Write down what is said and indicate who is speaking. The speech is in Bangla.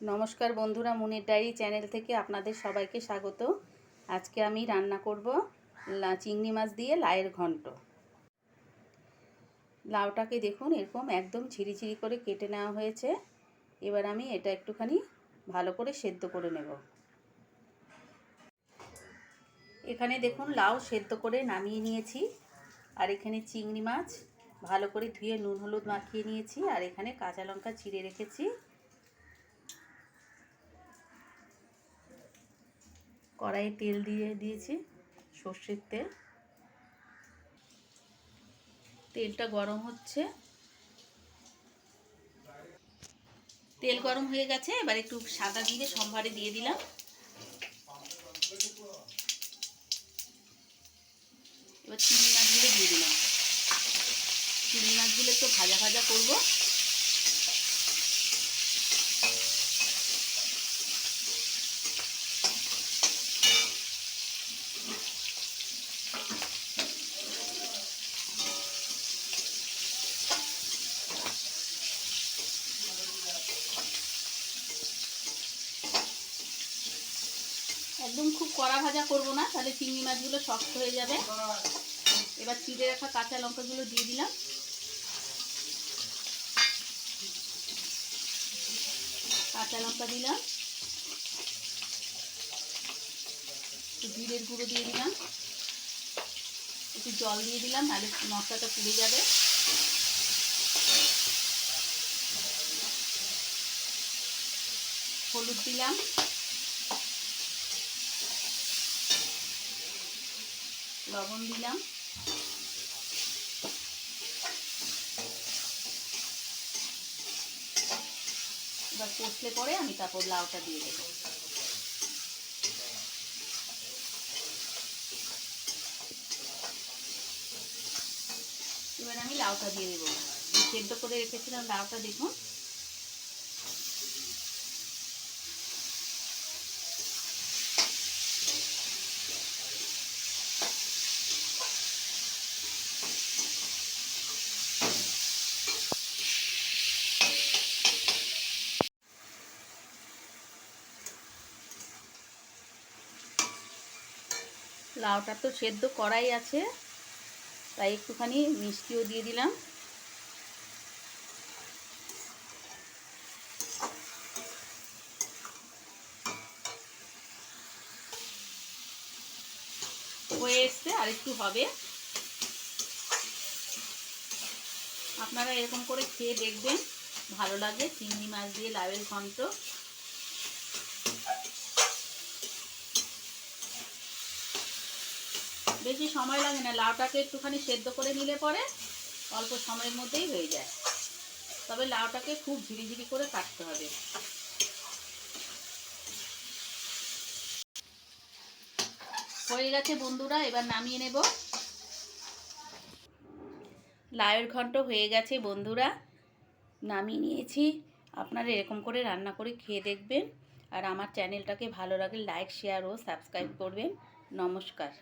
Speaker 1: নমস্কার বন্ধুরা, মুনির ডায়েরি চ্যানেল থেকে আপনাদের সবাইকে স্বাগত। আজকে আমি রান্না করব চিংড়ি মাছ দিয়ে লাউয়ের ঘন্ট। লাউটাকে দেখুন এরকম একদম ঝিরিঝিরি করে কেটে নেওয়া হয়েছে। এবার আমি এটা একটুখানি ভালো করে সেদ্ধ করে নেব। এখানে দেখুন লাউ সেদ্ধ করে নামিয়ে নিয়েছি, আর এখানে চিংড়ি মাছ ভালো করে ধুয়ে নুন হলুদ মাখিয়ে নিয়েছি, আর এখানে কাঁচা লঙ্কা চিড়ে রেখেছি। কড়াইয়ে তেল দিয়ে দিয়েছি, সর্ষের তেল। তেলটা গরম হচ্ছে, তেল গরম হয়ে গেছে। এবার একটু সাদা জিরে সম্বারে দিয়ে দিলাম। এবার চিংড়ি মাছগুলো দিয়ে দিলাম। চিংড়ি মাছগুলো একটু ভাজা ভাজা করব। একদম খুব কড়া ভাজা করব না, তাহলে চিংড়ি মাছগুলো শক্ত হয়ে যাবে। এবার চিড়ে রাখা কাঁচা লঙ্কাগুলো দিয়ে দিলাম। কাঁচা লঙ্কা দিলাম, একটু জিরের গুঁড়ো দিয়ে দিলাম, একটু জল দিয়ে দিলাম, নাহলে মশলাটা পুড়ে যাবে। হলুদ দিলাম, লবণ দিলাম। এবার কষলে পরে আমি তারপর লাউটা দিয়ে দেবো। এবার আমি লাউটা দিয়ে দেবো। সেদ্ধ করে রেখেছিলাম লাউটা, দেখুন। লাউটা তো সেদ্ধ করাই আছে, তাই একটুখানি মিষ্টিও দিয়ে দিলাম। হয়ে এসছে, আর একটু হবে। আপনারা এরকম করে খেয়ে দেখবেন, ভালো লাগে। চিংড়ি মাছ দিয়ে লাউয়ের ঘন্ট। বেশি সময় লাগে না, লাউটাকে একটুখানি সেদ্ধ করে নিলে পরে অল্প সময়ের মধ্যেই হয়ে যায়। তবে লাউটাকে খুব ঝিরিঝিরি করে কাটতে হবে। হয়ে গেছে বন্ধুরা, এবার নামিয়ে নেব। লাউয়ের ঘন্ট হয়ে গেছে বন্ধুরা, নামিয়ে নিয়েছি। আপনারা এরকম করে রান্না করে খেয়ে দেখবেন, আর আমার চ্যানেলটাকে ভালো লাগলে লাইক, শেয়ার ও সাবস্ক্রাইব করবেন। নমস্কার।